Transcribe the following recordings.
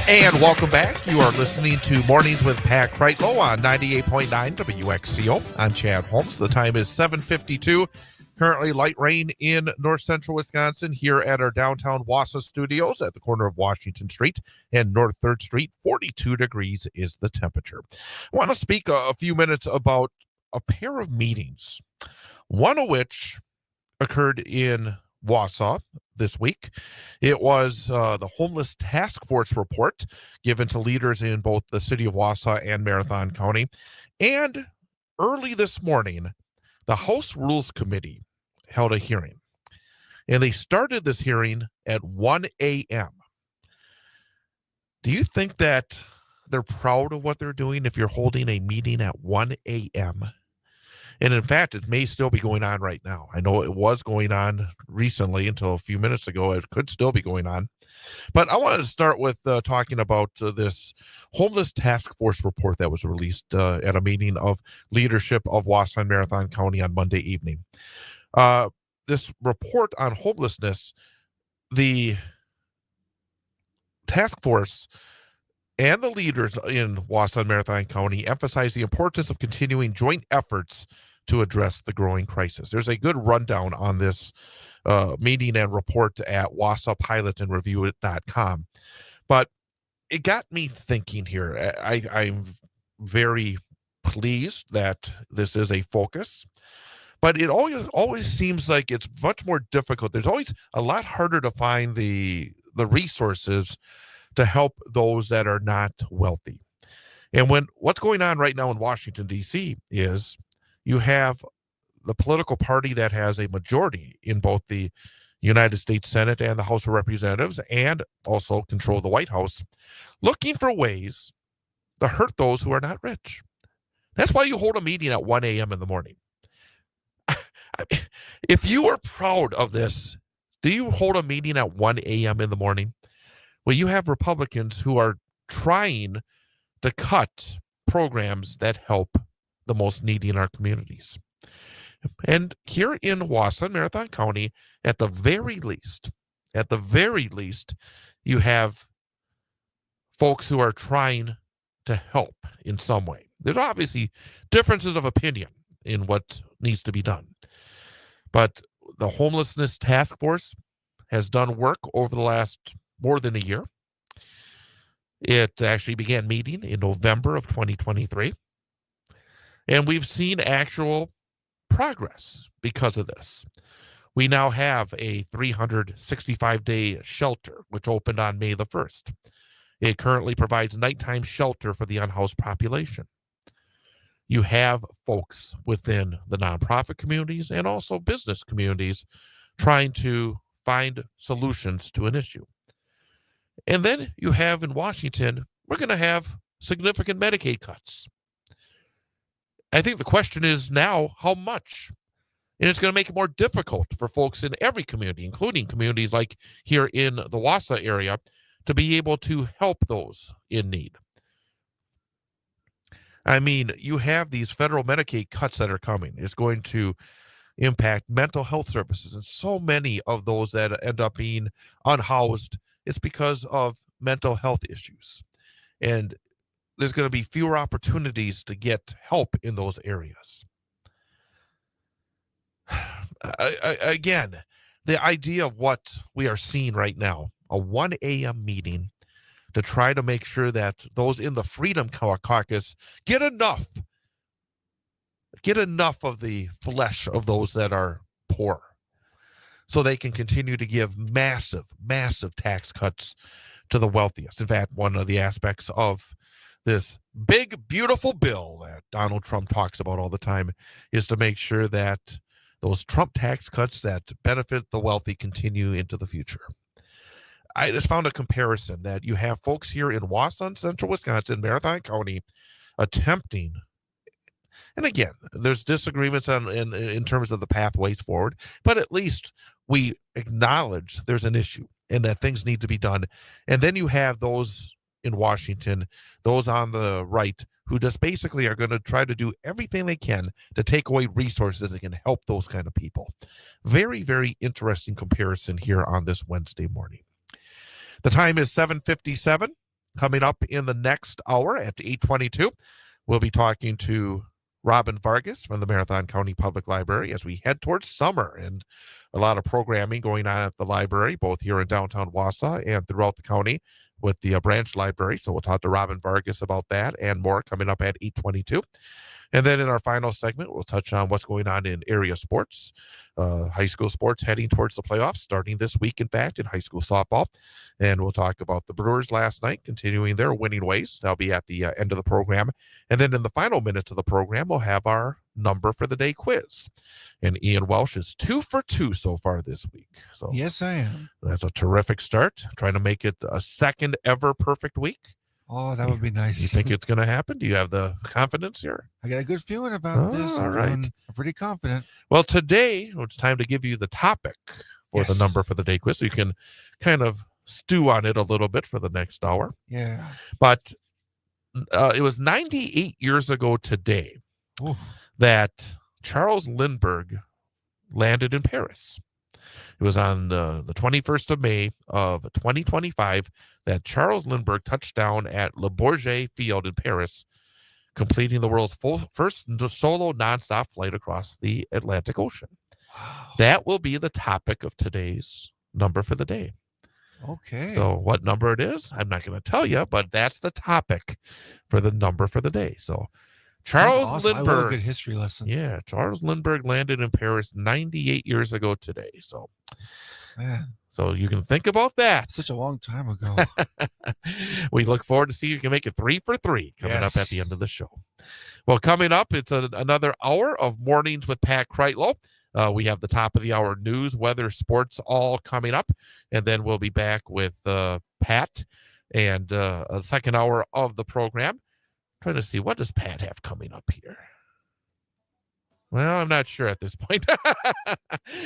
And welcome back. You are listening to Mornings with Pat Kreitlow on 98.9 WXCO. I'm Chad Holmes. The time is 7:52. Currently light rain in north central Wisconsin here at our downtown Wausau studios at the corner of Washington Street and North 3rd Street. 42 degrees is the temperature. I want to speak a few minutes about a pair of meetings, one of which occurred in Wausau this week. It was the Homeless Task Force report given to leaders in both the city of Wausau and Marathon County. And early this morning, the House Rules Committee held a hearing. And they started this hearing at 1 a.m. Do you think that they're proud of what they're doing if you're holding a meeting at 1 a.m.? And in fact, it may still be going on right now. I know it was going on recently until a few minutes ago. It could still be going on. But I wanted to start with talking about this Homeless Task Force report that was released at a meeting of leadership of Wausau and Marathon County on Monday evening. This report on homelessness, the task force and the leaders in Wausau and Marathon County emphasize the importance of continuing joint efforts to address the growing crisis. There's a good rundown on this meeting and report at WausauPilotandReview.com. But it got me thinking here. I'm very pleased that this is a focus, but it always seems like it's much more difficult. There's always a lot harder to find the resources to help those that are not wealthy. And what's going on right now in Washington, D.C. is you have the political party that has a majority in both the United States Senate and the House of Representatives and also control the White House, looking for ways to hurt those who are not rich. That's why you hold a meeting at 1 a.m. in the morning. If you are proud of this, do you hold a meeting at 1 a.m. in the morning? Well, you have Republicans who are trying to cut programs that help the most needy in our communities. And here in Wausau and Marathon County, at the very least, you have folks who are trying to help in some way. There's obviously differences of opinion in what needs to be done. But the Homelessness Task Force has done work over the last more than a year. It actually began meeting in November of 2023. And we've seen actual progress because of this. We now have a 365-day shelter, which opened on May the 1st. It currently provides nighttime shelter for the unhoused population. You have folks within the nonprofit communities and also business communities trying to find solutions to an issue. And then you have in Washington, we're going to have significant Medicaid cuts. I think the question is now, how much? And it's going to make it more difficult for folks in every community, including communities like here in the Wausau area, to be able to help those in need. I mean, you have these federal Medicaid cuts that are coming. It's going to impact mental health services. And so many of those that end up being unhoused, it's because of mental health issues. And there's going to be fewer opportunities to get help in those areas. Again, the idea of what we are seeing right now, a 1 a.m. meeting to try to make sure that those in the Freedom Caucus get enough of the flesh of those that are poor, so they can continue to give massive tax cuts to the wealthiest. In fact, one of the aspects of this big, beautiful bill that Donald Trump talks about all the time is to make sure that those Trump tax cuts that benefit the wealthy continue into the future. I just found a comparison that you have folks here in Wausau, central Wisconsin, Marathon County, attempting. And again, there's disagreements in terms of the pathways forward, but at least we acknowledge there's an issue and that things need to be done. And then you have those in Washington, those on the right, who just basically are going to try to do everything they can to take away resources that can help those kind of people. Very, very interesting comparison here on this Wednesday morning. The time is 7:57. Coming up in the next hour at 8:22, we'll be talking to Robin Vargas from the Marathon County Public Library as we head towards summer, and a lot of programming going on at the library, both here in downtown Wausau and throughout the county with the branch library. So we'll talk to Robin Vargas about that and more coming up at 8:22. And then in our final segment, we'll touch on what's going on in area sports, high school sports heading towards the playoffs, starting this week, in fact, in high school softball. And we'll talk about the Brewers last night, continuing their winning ways. That'll be at the end of the program. And then in the final minutes of the program, we'll have our number for the day quiz. And Ian Welsh is 2 for 2 so far this week. So yes, I am. That's a terrific start. Trying to make it a second ever perfect week. Oh, that would be nice. You think it's going to happen? Do you have the confidence here? I got a good feeling about this. All right. I'm pretty confident. Well, today it's time to give you the topic for the number for the day quiz, so you can kind of stew on it a little bit for the next hour. Yeah. But it was 98 years ago today that Charles Lindbergh landed in Paris. It was on the 21st of May of 2025 that Charles Lindbergh touched down at Le Bourget Field in Paris, completing the world's first solo nonstop flight across the Atlantic Ocean. Wow. That will be the topic of today's number for the day. Okay. So what number it is, I'm not going to tell you, but that's the topic for the number for the day. So Charles Lindbergh. I love a good history lesson. Yeah, Charles Lindbergh landed in Paris 98 years ago today. So, man. So you can think about that. Such a long time ago. We look forward to see you can make it 3 for 3 coming up at the end of the show. Well, coming up, it's another hour of Mornings with Pat Kreitlow. We have the top of the hour news, weather, sports, all coming up. And then we'll be back with Pat and a second hour of the program. Trying to see, what does Pat have coming up here? Well, I'm not sure at this point.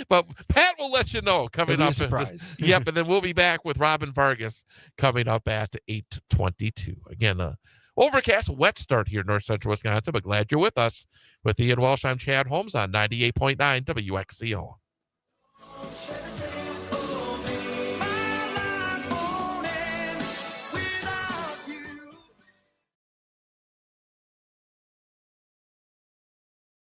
But Pat will let you know coming up. Yep, and then we'll be back with Robin Vargas coming up at 8:22. Again, overcast, wet start here in north central Wisconsin, but glad you're with us. With Ian Welsh, I'm Chad Holmes on 98.9 WXCO.